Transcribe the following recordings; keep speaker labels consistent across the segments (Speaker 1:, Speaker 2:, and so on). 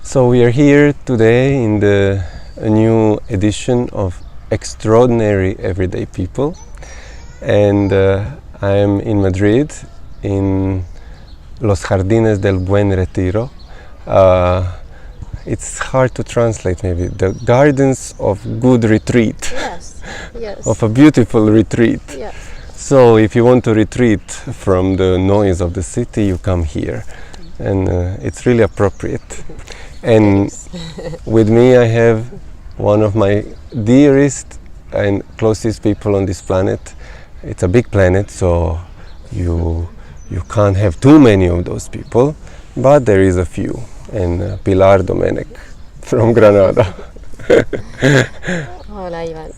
Speaker 1: So we are here today in a new edition of Extraordinary Everyday People, and I am in Madrid, in Los Jardines del Buen Retiro. It's hard to translate, maybe. The gardens of good retreat.
Speaker 2: Yes, yes.
Speaker 1: Of a beautiful retreat.
Speaker 2: Yes.
Speaker 1: So if you want to retreat from the noise of the city, you come here. And it's really appropriate. And with me I have one of my dearest and closest people on this planet. It's a big planet, so you can't have too many of those people, but there is a few. And Pilar Domenech from Granada.
Speaker 2: Hola, Ivan.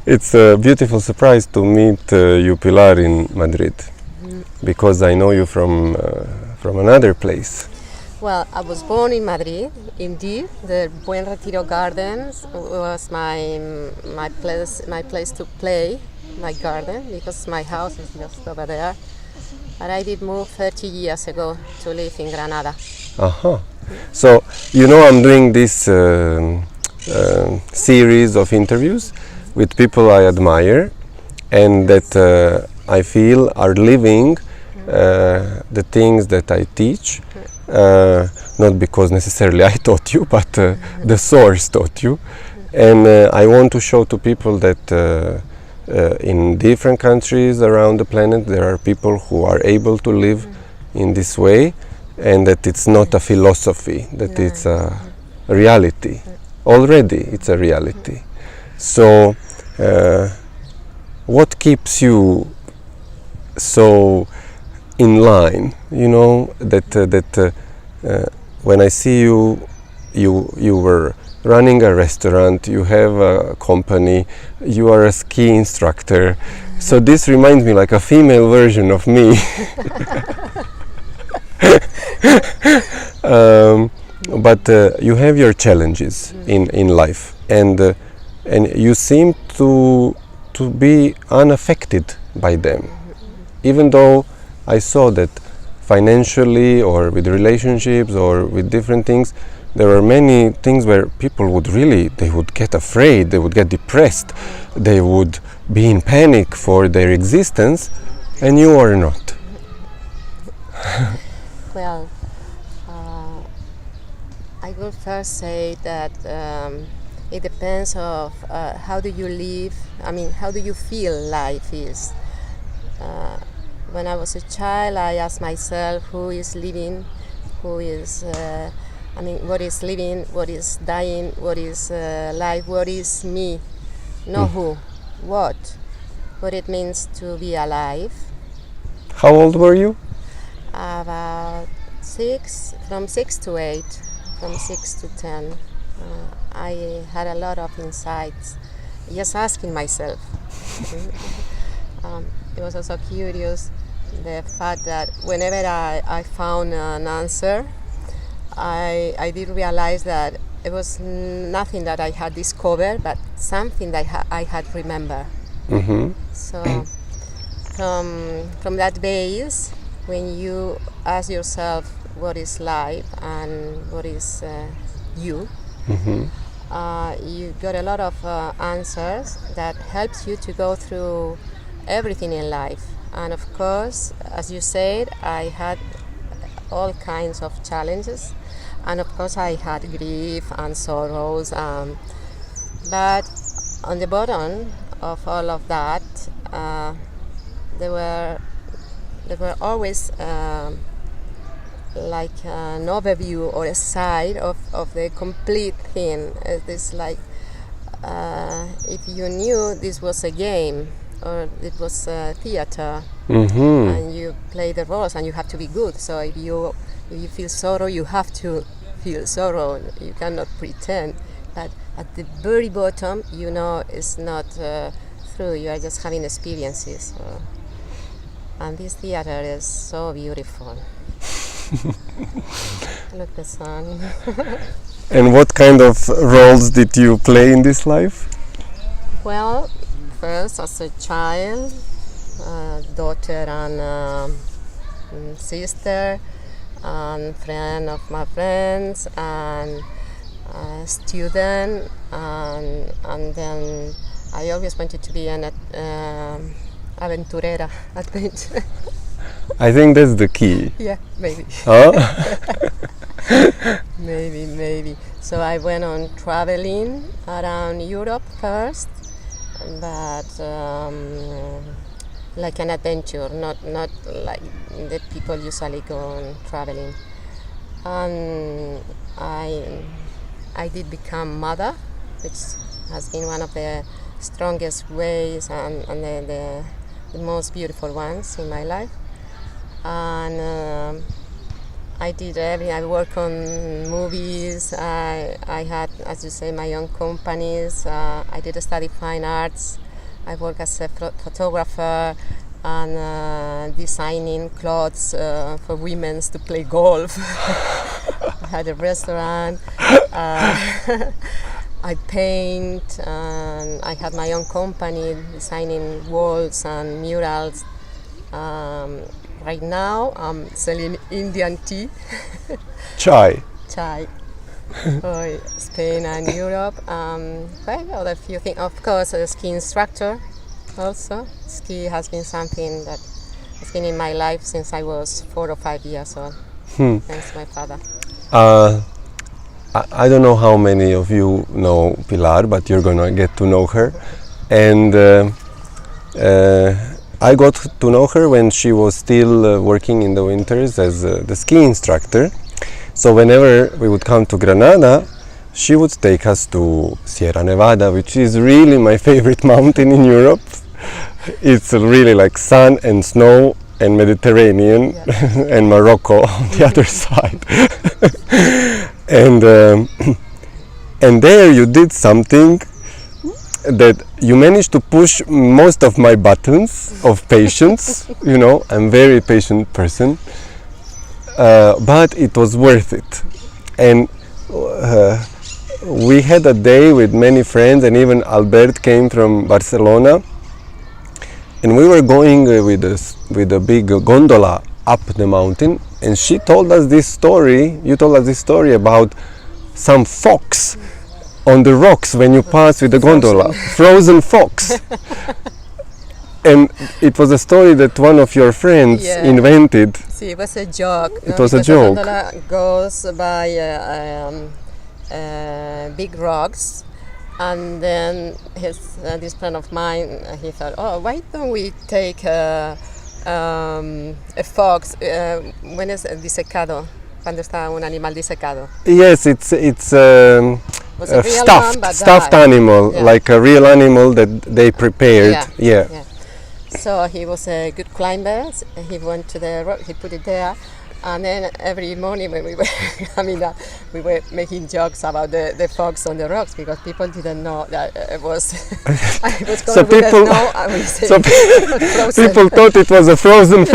Speaker 1: It's a beautiful surprise to meet you, Pilar, in Madrid, because I know you from another place.
Speaker 2: Well, I was born in Madrid. Indeed, the Buen Retiro Gardens was my place to play, my garden, because my house is just over there. But I did move 30 years ago to live in Granada.
Speaker 1: Uh-huh. So, you know, I'm doing this series of interviews with people I admire and that I feel are living the things that I teach. Not because necessarily I taught you, but the source taught you. And I want to show to people that in different countries around the planet there are people who are able to live in this way, and that it's not a philosophy, that it's a reality. Already it's a reality. So what keeps you so in line? You know, that when I see you were running a restaurant, you have a company, you are a ski instructor. So this reminds me like a female version of me. But you have your challenges in life, and you seem to be unaffected by them, even though I saw that financially or with relationships or with different things, there are many things where people would get afraid, they would get depressed, they would be in panic for their existence, and you are not.
Speaker 2: Well, I will first say that it depends of how do you live, how do you feel life is. When I was a child, I asked myself who is living, who is what is living, what is dying, what is life, what is me, not who, what it means to be alive.
Speaker 1: How old were you?
Speaker 2: About 6, from 6 to 8, from 6 to 10. I had a lot of insights, just asking myself. It was also curious, the fact that whenever I found an answer, I did realize that it was nothing that I had discovered, but something that I had remembered.
Speaker 1: Mm-hmm.
Speaker 2: So from that base, when you ask yourself what is life and what is you, you got a lot of answers that helps you to go through everything in life. And of course, as you said, I had all kinds of challenges, and of course I had grief and sorrows, but on the bottom of all of that, there were always like an overview or a side of the complete thing. It's like if you knew this was a game or it was a theater, and you play the roles and you have to be good. So if you feel sorrow, you have to feel sorrow. You cannot pretend. But at the very bottom, you know it's not true. You are just having experiences. And this theater is so beautiful. Look at the sun.
Speaker 1: And what kind of roles did you play in this life?
Speaker 2: Well, first as a child, daughter and sister and friend of my friends and student, and then I always wanted to be an aventurera, adventure.
Speaker 1: I think that's the key.
Speaker 2: Yeah, maybe.
Speaker 1: Huh?
Speaker 2: Maybe. So I went on traveling around Europe first, but like an adventure, not like the people usually go on traveling. And I did become mother, which has been one of the strongest ways and the most beautiful ones in my life. And I did everything. I worked on movies. I had, as you say, my own companies. I did study fine arts. I worked as a photographer and designing clothes for women to play golf. I had a restaurant. I paint, and I had my own company designing walls and murals. Right now, I'm selling Indian tea.
Speaker 1: Chai.
Speaker 2: For Spain and Europe. Well, other few things. Of course, a ski instructor also. Ski has been something that has been in my life since I was 4 or 5 years old. Thanks to my father.
Speaker 1: I don't know how many of you know Pilar, but you're gonna get to know her. And I got to know her when she was still working in the winters as the ski instructor. So whenever we would come to Granada, she would take us to Sierra Nevada, which is really my favorite mountain in Europe. It's really like sun and snow and Mediterranean, yeah. And Morocco on the other side. And there you did something that you managed to push most of my buttons of patience. You know, I'm a very patient person, but it was worth it. And we had a day with many friends, and even Albert came from Barcelona, and we were going with a big gondola up the mountain, and she told us this story. You told us this story about some fox on the rocks when you pass with the gondola, frozen fox. And it was a story that one of your friends invented.
Speaker 2: See, it was a joke.
Speaker 1: It was a joke.
Speaker 2: The gondola goes by big rocks, and then this friend of mine, he thought, oh, why don't we take a fox when es disecado, cuando está un animal disecado.
Speaker 1: Yes, it's a stuffed animal, like a real animal that they prepared. Yeah.
Speaker 2: So he was a good climber. He went to the rock, he put it there, and then every morning when we were coming up, we were making jokes about the fox on the rocks, because people didn't know that it was. I was going with the snow.
Speaker 1: People thought it was a frozen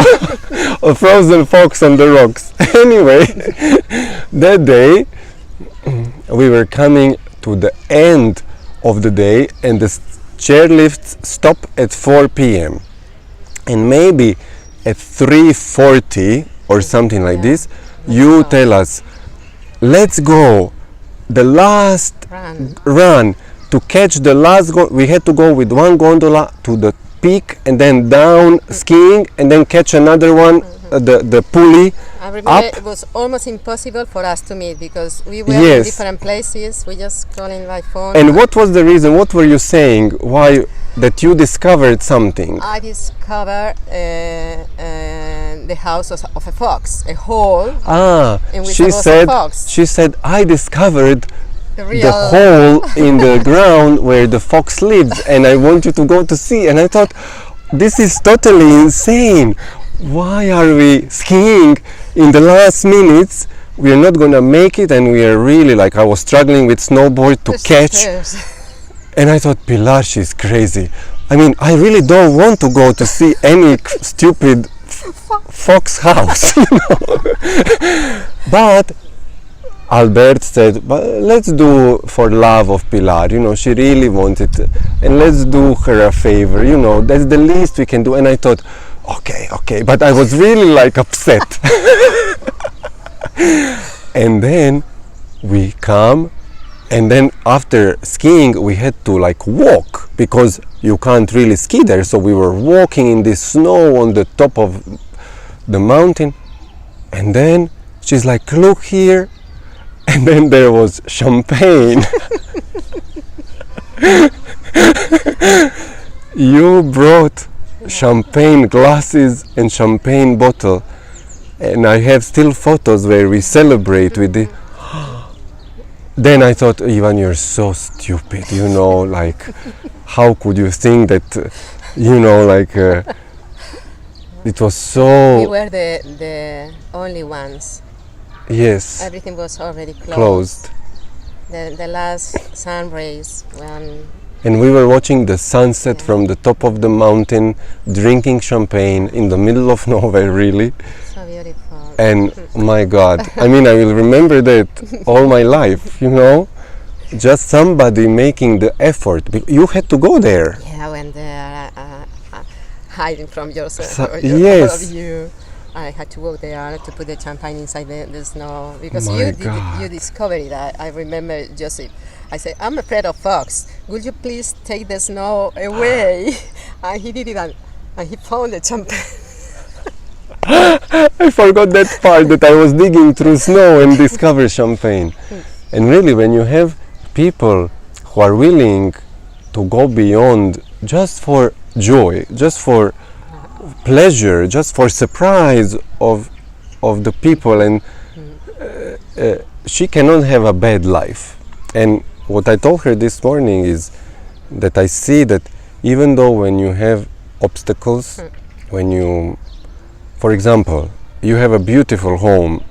Speaker 1: fox on the rocks. Anyway, that day we were coming to the end of the day, and the chairlifts stop at 4 p.m. and maybe at 3:40 or something like this, you tell us, let's go the last run to catch the last we had to go with one gondola to the peak and then down skiing and then catch another one, the pulley.
Speaker 2: I remember it was almost impossible for us to meet because we were in different places. We just calling by phone.
Speaker 1: And what was the reason? What were you saying? Why that you discovered something?
Speaker 2: I discovered the house of a fox, a hole. In which there was a fox.
Speaker 1: She said, I discovered the hole in the ground where the fox lives, and I want you to go to see. And I thought, this is totally insane. Why are we skiing in the last minutes? We are not gonna make it, and we are really like, I was struggling with snowboard to catch. And I thought, Pilar, she's crazy. I mean, I really don't want to go to see any stupid fox house, you know. But Albert said, but let's do for love of Pilar, you know, she really wanted to, and let's do her a favor, you know, that's the least we can do. And I thought, okay, but I was really like upset. And then we come, and then after skiing we had to like walk, because you can't really ski there, so we were walking in the snow on the top of the mountain. And then she's like, look here, and then there was champagne. You brought champagne glasses and champagne bottle, and I have still photos where we celebrate with it. Then I thought, Ivan, you're so stupid, you know, like, how could you think that, you know, like, it was so...
Speaker 2: We were the only ones.
Speaker 1: Yes.
Speaker 2: Everything was already
Speaker 1: Closed.
Speaker 2: The last sun rays when...
Speaker 1: And we were watching the sunset from the top of the mountain, drinking champagne in the middle of nowhere, really.
Speaker 2: So beautiful.
Speaker 1: And my God, I mean, I will remember that all my life, you know? Just somebody making the effort. You had to go there.
Speaker 2: Yeah, when they're hiding from yourself,
Speaker 1: So,
Speaker 2: or
Speaker 1: yes.
Speaker 2: all of you. I had to go there to put the champagne inside the snow, because
Speaker 1: My
Speaker 2: you
Speaker 1: God.
Speaker 2: discovered that. I remember Joseph. I said, I'm afraid of fox. Would you please take the snow away? And he did it, and he found the champagne.
Speaker 1: I forgot that part, that I was digging through snow and discovered champagne. And really, when you have people who are willing to go beyond just for joy, just for pleasure, just for surprise of the people, and she cannot have a bad life. And what I told her this morning is that I see that even though when you have obstacles, when you, for example, you have a beautiful home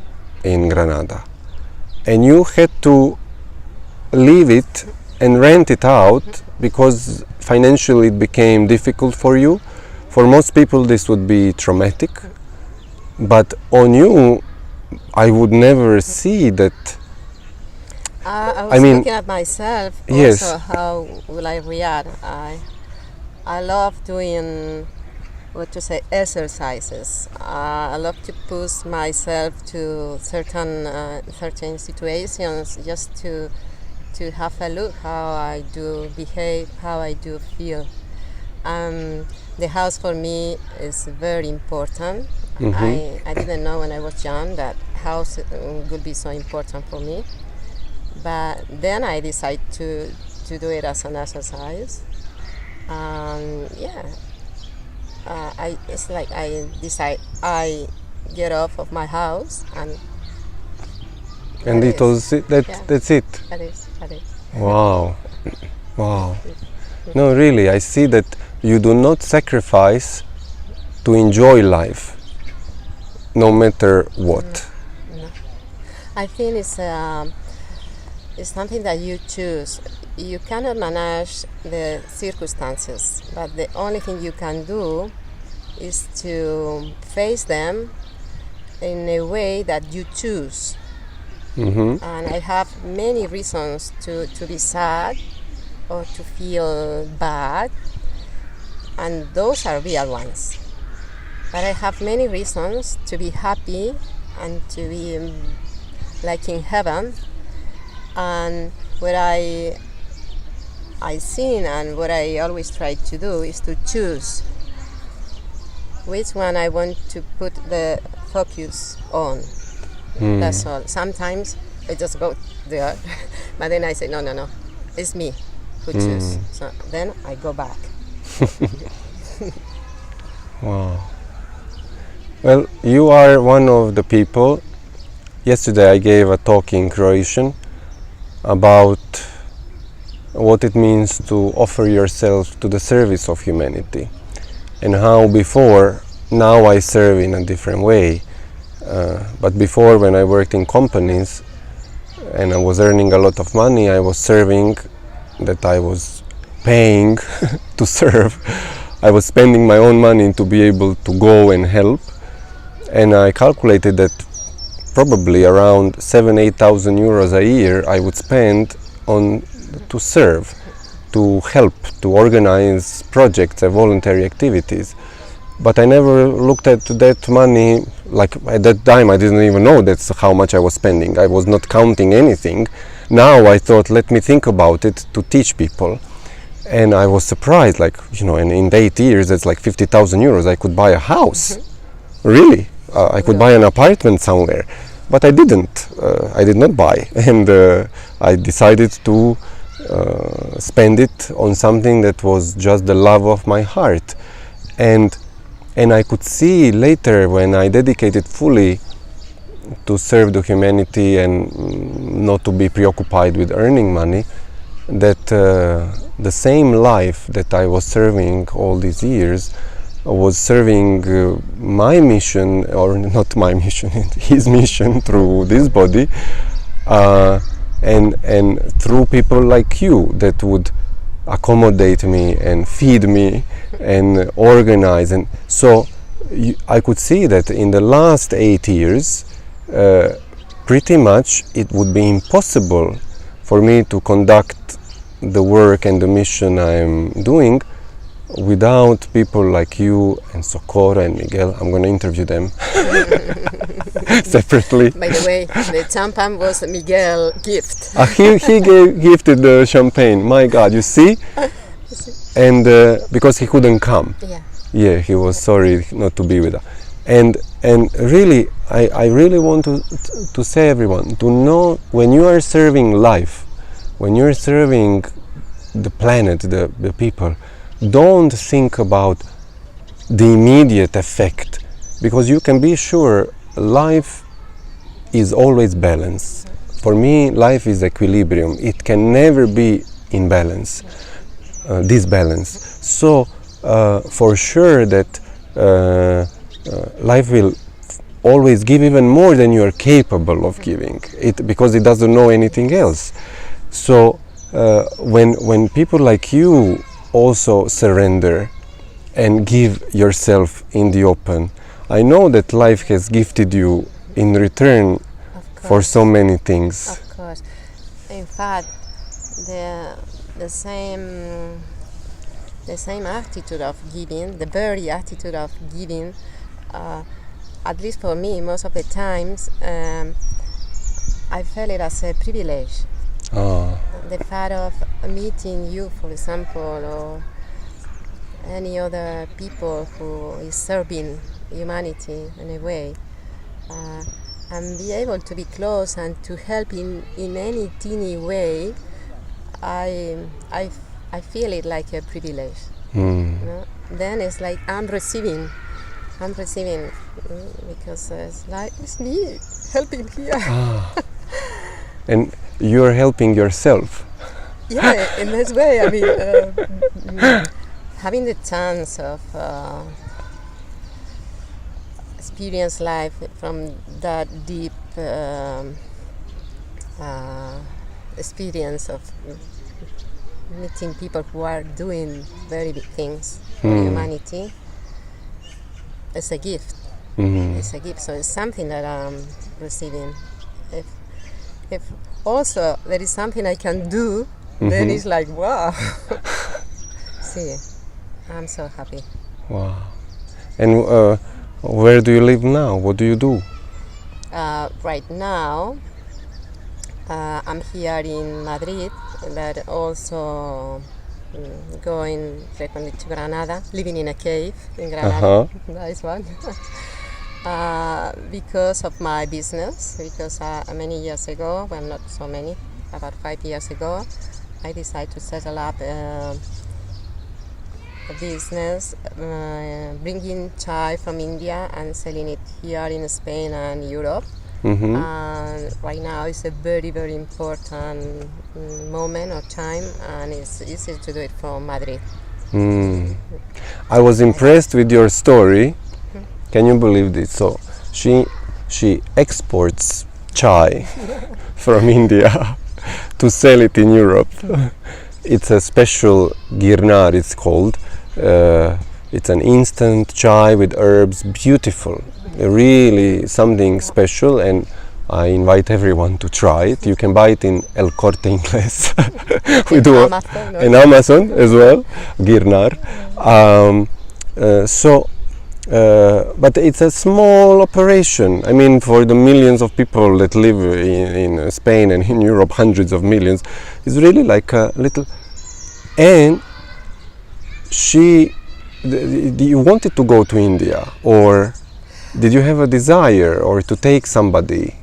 Speaker 1: in Granada and you had to leave it and rent it out because financially it became difficult for you. For most people this would be traumatic, but on you I would never see that.
Speaker 2: I was
Speaker 1: mean,
Speaker 2: looking at myself also,
Speaker 1: yes.
Speaker 2: how will I react. I love doing, what to say, exercises. I love to push myself to certain situations, just to have a look how I do behave, how I do feel. The house for me is very important.
Speaker 1: Mhm.
Speaker 2: I didn't know when I was young that house would be so important for me. But then I decided to do it as an exercise. It's like I decide I get off of my house, and
Speaker 1: And
Speaker 2: that
Speaker 1: it was it, that,
Speaker 2: Yeah.
Speaker 1: that's it.
Speaker 2: that is.
Speaker 1: Wow. Wow. No, really, I see that you do not sacrifice to enjoy life, no matter what.
Speaker 2: I think it's something that you choose. You cannot manage the circumstances, but the only thing you can do is to face them in a way that you choose.
Speaker 1: Mm-hmm.
Speaker 2: And I have many reasons to be sad or to feel bad, and those are real ones. But I have many reasons to be happy and to be like in heaven. And what I seen and what I always try to do is to choose which one I want to put the focus on. That's all. Sometimes I just go there, but then I say, no, it's me who choose. So then I go back.
Speaker 1: Wow. Well, you are one of the people. Yesterday I gave a talk in Croatian about what it means to offer yourself to the service of humanity, and how before, now I serve in a different way. But before, when I worked in companies and I was earning a lot of money, I was serving, that I was paying to serve. I was spending my own money to be able to go and help, and I calculated that probably around 7,000-8,000 euros a year I would spend on to serve, to help, to organize projects and voluntary activities. but I never looked at that money. Like at that time I didn't even know that's how much I was spending. I was not counting anything. Now I thought, let me think about it to teach people. And I was surprised, like, and in 8 years that's like 50,000 euros. I could buy a house. Really, I could buy an apartment somewhere, but I didn't. I did not buy, and I decided to spend it on something that was just the love of my heart. And I could see later, when I dedicated fully to serve the humanity and not to be preoccupied with earning money, that the same life that I was serving all these years was serving my mission, or not my mission, his mission through this body, and through people like you that would accommodate me and feed me and organize. And so I could see that in the last 8 years pretty much it would be impossible for me to conduct the work and the mission I'm doing without people like you and Socorro and Miguel. I'm going to interview them separately.
Speaker 2: By the way, the champagne was Miguel's gift.
Speaker 1: He gifted the champagne. My God, you see? And because he couldn't come. Yeah, he was sorry not to be with us. And really, I really want to say, everyone, to know, when you are serving life, when you're serving the planet, the people, don't think about the immediate effect, because you can be sure life is always balance. For me, life is equilibrium. It can never be in balance, disbalance. So for sure that life will always give even more than you are capable of giving, because it doesn't know anything else. So when people like you also surrender and give yourself in the open, I know that life has gifted you in return for so many things.
Speaker 2: Of course. In fact, the same attitude of giving, the very attitude of giving, at least for me, most of the times, I felt it as a privilege. The fact of meeting you, for example, or any other people who is serving humanity in a way, and be able to be close and to help in any teeny way, I feel it like a privilege. Then it's like I'm receiving because it's like it's me helping here.
Speaker 1: And you're helping yourself.
Speaker 2: Yeah, in this way. I mean, having the chance of experience life from that deep experience of meeting people who are doing very big things for humanity, it's a gift. It's a gift. So it's something that I'm receiving. If also there is something I can do, then it's like, wow. See, I'm so happy.
Speaker 1: Wow. And where do you live now? What do you do?
Speaker 2: Right now, I'm here in Madrid, but also going frequently to Granada, living in a cave in Granada. Nice one. Because of my business, because many years ago, well, not so many, about 5 years ago, I decided to settle up a business, bringing chai from India and selling it here in Spain and Europe. And right now it's a very, very important moment or time, and it's easy to do it from Madrid.
Speaker 1: I was impressed with your story. Can you believe this? So she exports chai from India to sell it in Europe. It's a special girnar, it's called. It's an instant chai with herbs, beautiful, really something special, and I invite everyone to try it. You can buy it in El Corte Inglés. We do in Amazon as well, girnar. So But it's a small operation. I mean, for the millions of people that live in Spain and in Europe, hundreds of millions, it's really like a little. And you wanted to go to India, or did you have a desire, or to take somebody?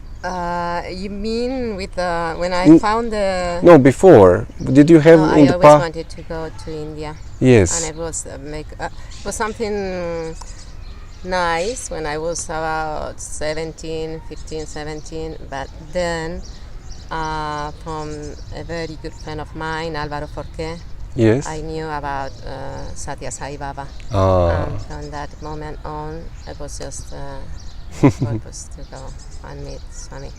Speaker 2: You mean with when I found the?
Speaker 1: No, before. Did you have
Speaker 2: No,
Speaker 1: in
Speaker 2: I
Speaker 1: the
Speaker 2: always
Speaker 1: past?
Speaker 2: wanted to go to India.
Speaker 1: Yes.
Speaker 2: And it was was something nice when I was about 17, 15, 17. But then, from a very good friend of mine, Álvaro Forqué,
Speaker 1: Yes.
Speaker 2: I knew about Satya Sai Baba.
Speaker 1: Ah.
Speaker 2: And from that moment on, it was just purpose to go and meet Swami.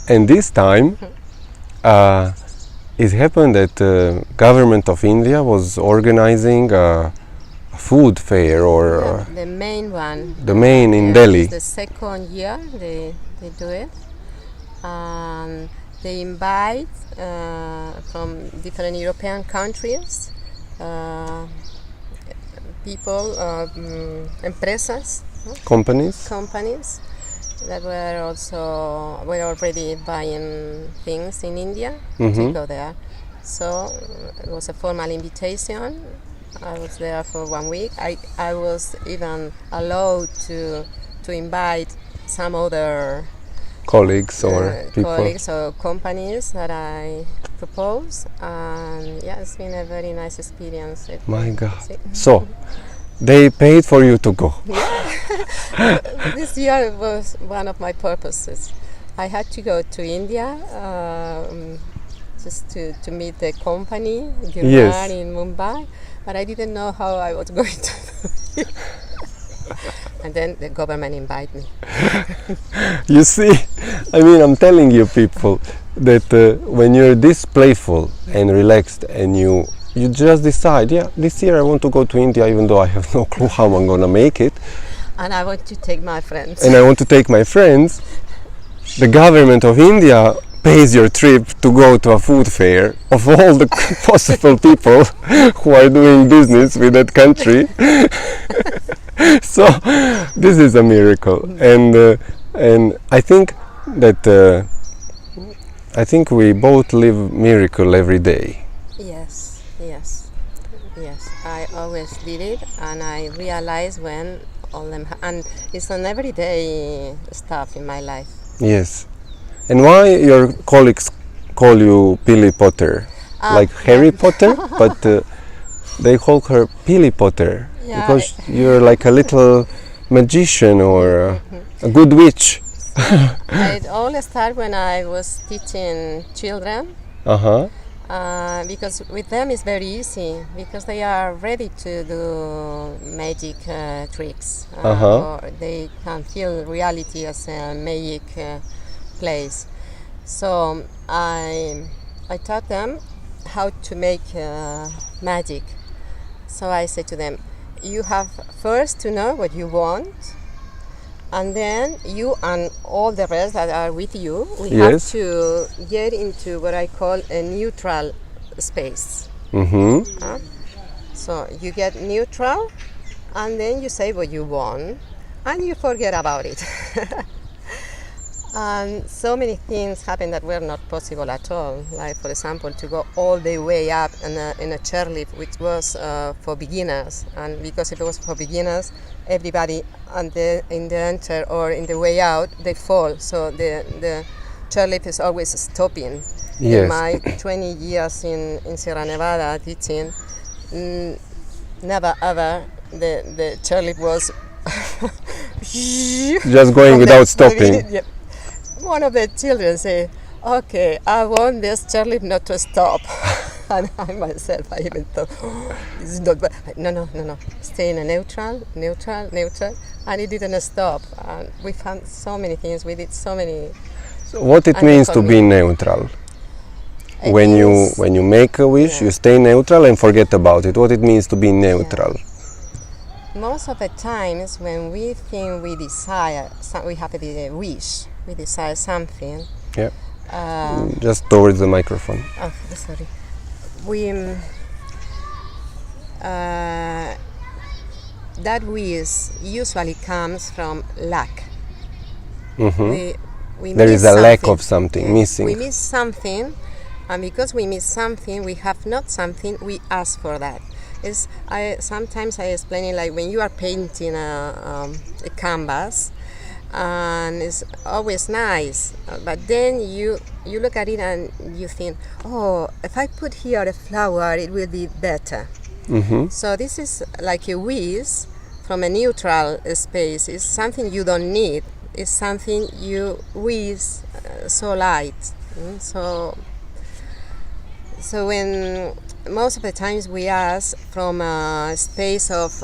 Speaker 1: And this time, it happened that government of India was organizing a food fair, or
Speaker 2: The main one.
Speaker 1: the main in
Speaker 2: Yeah,
Speaker 1: Delhi.
Speaker 2: it's the second year they do it. They invite from different European countries people, empresas, no?
Speaker 1: Companies.
Speaker 2: that were already buying things in India to
Speaker 1: Mhm.
Speaker 2: go there. So it was a formal invitation. I was there for 1 week. I was even allowed to invite some other
Speaker 1: Colleagues or people.
Speaker 2: colleagues or companies that I propose, and yeah, it's been a very nice experience.
Speaker 1: My God. So, they paid for you to go.
Speaker 2: This year was one of my purposes. I had to go to India just to meet the company,
Speaker 1: Yes.
Speaker 2: in Mumbai, but I didn't know how I was going to do it. And then the government invited me.
Speaker 1: You see, I mean, I'm telling you, people, that when you're this playful and relaxed, and you just decide, yeah, this year I want to go to India, even though I have no clue how I'm gonna make it,
Speaker 2: And I want to take my friends.
Speaker 1: and I want to take my friends, the government of India pays your trip to go to a food fair of all the possible people who are doing business with that country. So this is a miracle, and I think that I think we both live miracle every day.
Speaker 2: Yes. I always did it, and I realized when all them and it's an everyday stuff in my life.
Speaker 1: Yes. And why your colleagues call you Billy Potter, like Harry Potter, but they call her Billy Potter because you're like a little magician or a good witch.
Speaker 2: It all started when I was teaching children.
Speaker 1: Uh-huh.
Speaker 2: Because with them it's very easy because they are ready to do magic tricks, or they can feel reality as a magic place. So I taught them how to make magic. So I said to them, you have first to know what you want, and then you and all the rest that are with you, we have to get into what I call a neutral space.
Speaker 1: Mm-hmm.
Speaker 2: So you get neutral, and then you say what you want, and you forget about it. And so many things happen that were not possible at all. Like, for example, to go all the way up in a chairlift, which was for beginners. And because if it was for beginners, everybody in the enter or in the way out, they fall. So the chairlift is always stopping.
Speaker 1: Yes.
Speaker 2: In my 20 years in Sierra Nevada teaching, never ever the chairlift was
Speaker 1: just going without stopping.
Speaker 2: One of the children say, okay, I want this chairlift not to stop. And I myself, I even thought, this is not bad. No, stay in a neutral, and it didn't stop. And we found so many things, we did so many.
Speaker 1: So what it means to be neutral? When you make a wish, you stay neutral and forget about it. What it means to be neutral?
Speaker 2: Yeah. Most of the times when we think we desire, we have a wish, we desire something.
Speaker 1: Yeah. Just towards the microphone.
Speaker 2: Oh, sorry. that wish usually comes from lack.
Speaker 1: Mhm.
Speaker 2: We
Speaker 1: There
Speaker 2: miss
Speaker 1: is a lack
Speaker 2: something.
Speaker 1: of something
Speaker 2: Yeah.
Speaker 1: missing.
Speaker 2: We miss something, and because we miss something, we have not something, we ask for that. Sometimes I explain it like when you are painting a canvas, and it's always nice, but then you look at it and you think, oh, if I put here a flower, it will be better.
Speaker 1: Mhm.
Speaker 2: So this is like a wish from a neutral space. It's something you don't need. It's something you wish so light. So when most of the times we ask from a space of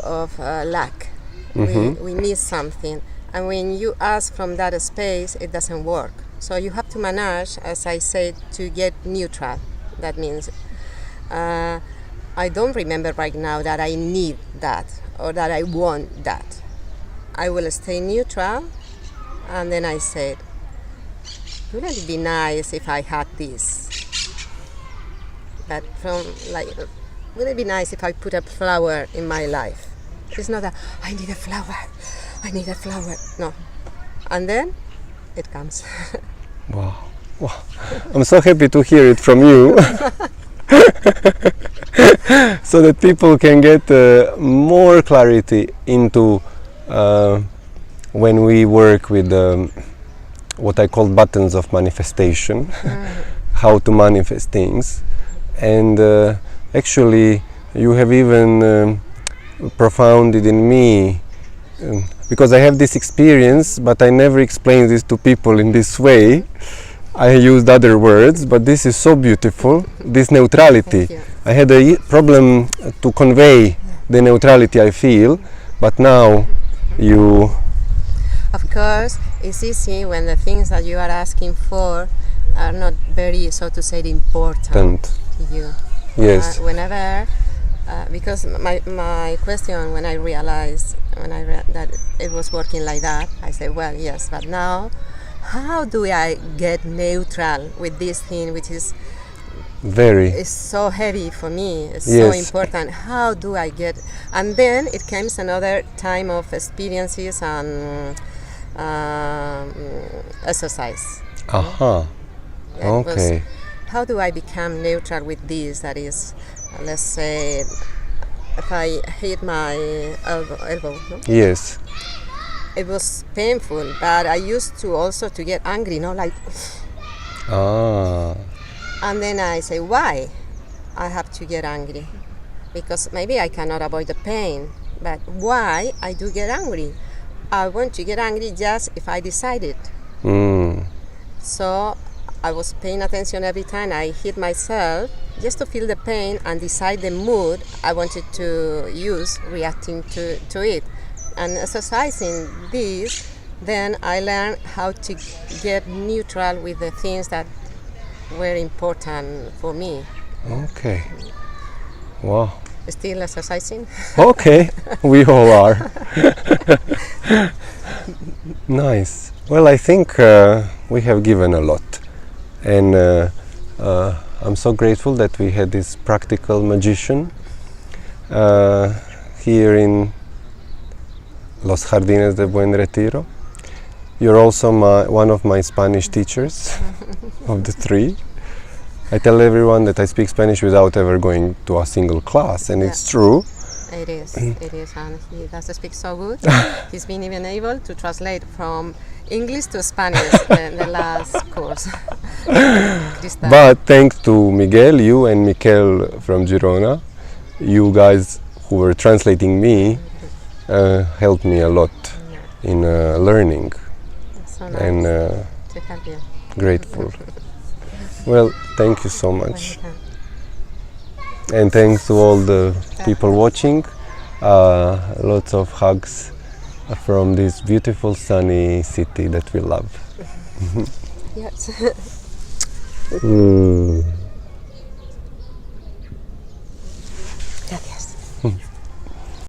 Speaker 2: lack, we miss something. And when you ask from that space, it doesn't work. So you have to manage, as I said, to get neutral. That means I don't remember right now that I need that or that I want that. I will stay neutral, and then I said, wouldn't it be nice if I had this? But wouldn't it be nice if I put a flower in my life? It's not that I need a flower. No. And then it comes.
Speaker 1: Wow. I'm so happy to hear it from you. So that people can get more clarity into when we work with what I call buttons of manifestation, how to manifest things. And actually you have even profounded in me, because I have this experience, but I never explain this to people in this way. I used other words, but this is so beautiful, this neutrality. I had a problem to convey the neutrality I feel, but now you...
Speaker 2: Of course, it's easy when the things that you are asking for are not very, so to say, important to you.
Speaker 1: Yes.
Speaker 2: Because my question when I realized that it was working like that, I said, well, yes, but now how do I get neutral with this thing which is so heavy for me, it's so important? How do I get? And then it comes another time of experiences and exercise.
Speaker 1: Okay.
Speaker 2: How do I become neutral with this? That is, let's say, if I hit my elbow, no?
Speaker 1: Yes.
Speaker 2: It was painful, but I used to also to get angry, like. And then I say, why I have to get angry? Because maybe I cannot avoid the pain, but why I do get angry? I want to get angry just if I decide it. So I was paying attention every time I hit myself, just to feel the pain and decide the mood I wanted to use reacting to it. And exercising this, then I learned how to get neutral with the things that were important for me.
Speaker 1: Okay. Wow.
Speaker 2: Still exercising?
Speaker 1: Okay, we all are. Nice. Well, I think we have given a lot. And I'm so grateful that we had this practical magician here in Los Jardines de Buen Retiro. You're also one of my Spanish teachers of the three. I tell everyone that I speak Spanish without ever going to a single class, and it's true.
Speaker 2: It is, and he does speak so good. He's been even able to translate from English to Spanish the last course.
Speaker 1: But thanks to Miguel, you and Miquel from Girona, you guys who were translating me helped me a lot in learning.
Speaker 2: So nice
Speaker 1: and
Speaker 2: to have you.
Speaker 1: Grateful. Well, thank you so much. And thanks to all the people watching. Lots of hugs from this beautiful sunny city that we love.
Speaker 2: Yes.